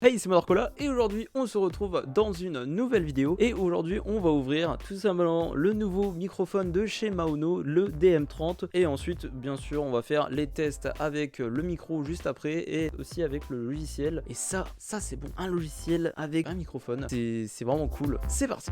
Hey, c'est Darkola et aujourd'hui on se retrouve dans une nouvelle vidéo et aujourd'hui on va ouvrir tout simplement le nouveau microphone de chez Maono, le DM30, et ensuite bien sûr on va faire les tests avec le micro juste après et aussi avec le logiciel. Et ça c'est bon, un logiciel avec un microphone, c'est vraiment cool. C'est parti.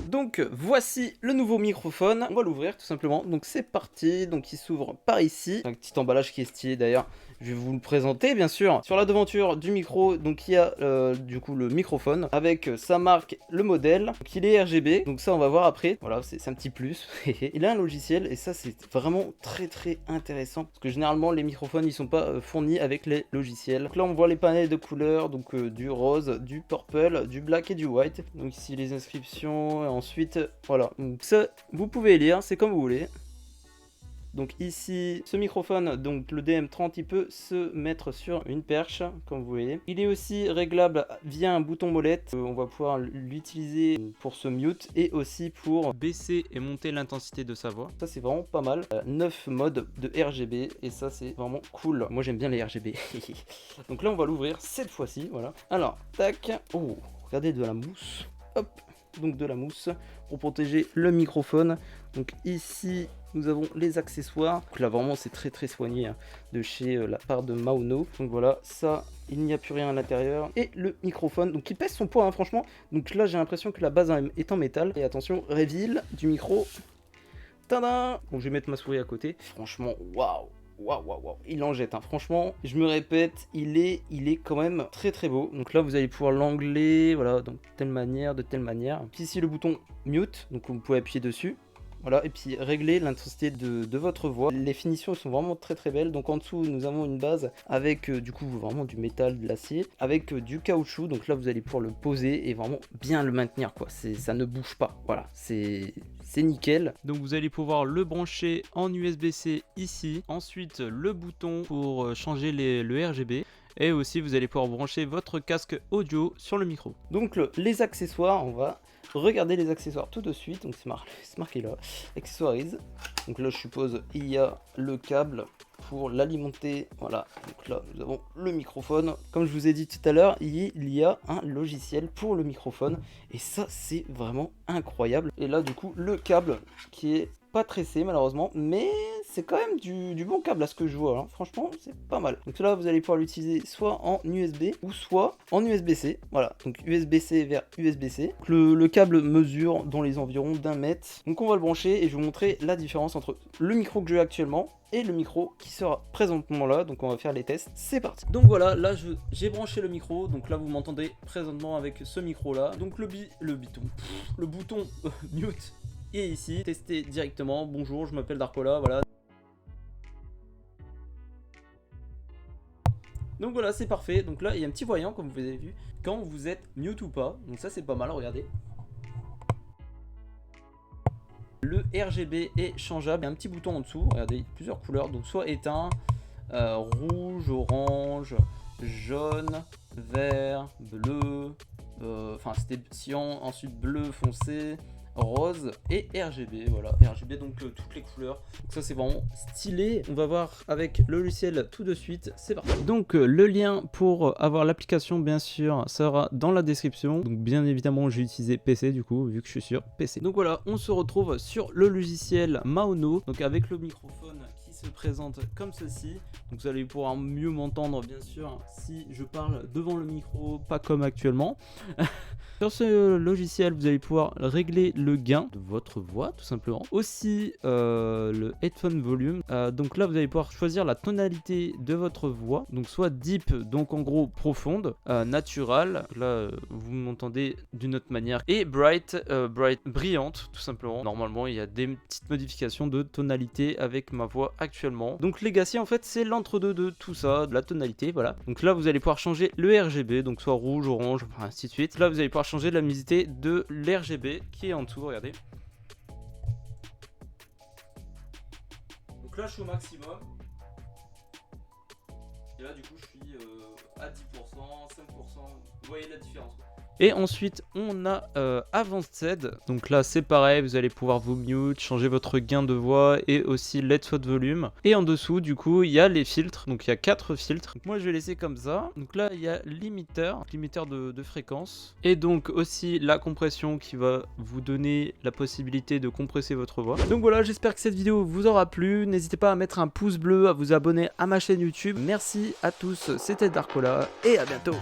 Donc voici le nouveau microphone, on va l'ouvrir tout simplement, donc c'est parti. Donc il s'ouvre par ici, un petit emballage qui est stylé d'ailleurs, je vais vous le présenter bien sûr. Sur la devanture du micro, donc il y a du coup le microphone avec sa marque, le modèle, donc il est RGB, donc ça on va voir après, voilà c'est un petit plus. Il a un logiciel et ça c'est vraiment très intéressant, parce que généralement les microphones ils sont pas fournis avec les logiciels. Donc là on voit les panels de couleurs, donc du rose, du purple, du black et du white. Donc ici les inscriptions, et ensuite voilà, donc ça vous pouvez lire, c'est comme vous voulez. Donc ici, ce microphone, donc le DM30, il peut se mettre sur une perche, comme vous voyez. Il est aussi réglable via un bouton molette. On va pouvoir l'utiliser pour se mute et aussi pour baisser et monter l'intensité de sa voix. Ça, c'est vraiment pas mal. 9 modes de RGB et ça, c'est vraiment cool. Moi, j'aime bien les RGB. Donc là, on va l'ouvrir cette fois-ci, voilà. Alors, tac. Oh, regardez de la mousse. Hop. Donc de la mousse pour protéger le microphone. Donc ici nous avons les accessoires, donc là vraiment c'est très soigné hein, de chez la part de Maono. Donc voilà, ça il n'y a plus rien à l'intérieur, et le microphone donc il pèse son poids hein, franchement. Donc là j'ai l'impression que la base est en métal. Et attention, reveal du micro, tada. Donc je vais mettre ma souris à côté, franchement waouh. Waouh, il en jette, hein. Franchement, je me répète, il est quand même très beau. Donc là, vous allez pouvoir l'angler, voilà, donc de telle manière. Puis ici, le bouton mute, donc vous pouvez appuyer dessus. Voilà, et puis régler l'intensité de votre voix. Les finitions sont vraiment très belles. Donc en dessous, nous avons une base avec du coup vraiment du métal, de l'acier, avec du caoutchouc. Donc là, vous allez pouvoir le poser et vraiment bien le maintenir, quoi. Ça ne bouge pas. Voilà, c'est nickel. Donc vous allez pouvoir le brancher en USB-C ici. Ensuite, le bouton pour changer le RGB. Et aussi, vous allez pouvoir brancher votre casque audio sur le micro. Donc les accessoires, on va regarder les accessoires tout de suite. Donc c'est marqué là, accessories. Donc là je suppose il y a le câble pour l'alimenter. Voilà, donc là nous avons le microphone. Comme je vous ai dit tout à l'heure, il y a un logiciel pour le microphone. Et ça c'est vraiment incroyable. Et là du coup le câble qui est pas tressé malheureusement, mais c'est quand même du bon câble à ce que je vois, hein. Franchement c'est pas mal. Donc là vous allez pouvoir l'utiliser soit en USB ou soit en USB-C. Voilà, donc USB-C vers USB-C. Le câble mesure dans les environs d'1 mètre. Donc on va le brancher et je vais vous montrer la différence entre le micro que j'ai actuellement et le micro qui sera présentement là. Donc on va faire les tests, c'est parti. Donc voilà, là j'ai branché le micro, donc là vous m'entendez présentement avec ce micro là. Donc le bouton mute est ici, tester directement. Bonjour, je m'appelle Darkola, voilà. Donc voilà, c'est parfait. Donc là il y a un petit voyant comme vous avez vu quand vous êtes mute ou pas. Donc ça c'est pas mal, regardez. Le RGB est changeable, il y a un petit bouton en dessous, regardez, plusieurs couleurs, donc soit éteint, rouge, orange, jaune, vert, bleu, enfin c'était cyan, ensuite bleu foncé, rose et RGB. Voilà, RGB donc toutes les couleurs. Donc ça c'est vraiment stylé. On va voir avec le logiciel tout de suite, c'est parti. Donc le lien pour avoir l'application bien sûr sera dans la description. Donc bien évidemment j'ai utilisé PC du coup vu que je suis sur PC. Donc voilà, on se retrouve sur le logiciel Maono, donc avec le microphone qui se présente comme ceci. Donc vous allez pouvoir mieux m'entendre bien sûr si je parle devant le micro, pas comme actuellement. Sur ce logiciel, vous allez pouvoir régler le gain de votre voix tout simplement. Aussi le headphone volume. Donc là, vous allez pouvoir choisir la tonalité de votre voix. Donc soit deep, donc en gros profonde, naturelle. Là, vous m'entendez d'une autre manière. Et bright, brillante tout simplement. Normalement, il y a des petites modifications de tonalité avec ma voix actuellement. Donc Legacy, en fait, c'est l'entre-deux de tout ça, de la tonalité, voilà. Donc là, vous allez pouvoir changer le RGB, donc soit rouge, orange, ainsi de suite. Là, vous allez pouvoir changer la luminosité de l'RGB qui est en dessous, regardez. Donc là je suis au maximum. Et là du coup je suis à 10%, 5%. Vous voyez la différence quoi. Et ensuite on a Advanced, donc là c'est pareil, vous allez pouvoir vous mute, changer votre gain de voix et aussi let de volume. Et en dessous du coup il y a les filtres, donc il y a 4 filtres. Donc, moi je vais laisser comme ça. Donc là il y a limiteur de fréquence, et donc aussi la compression qui va vous donner la possibilité de compresser votre voix. Donc voilà, j'espère que cette vidéo vous aura plu. N'hésitez pas à mettre un pouce bleu, à vous abonner à ma chaîne YouTube. Merci à tous, c'était Darkola et à bientôt.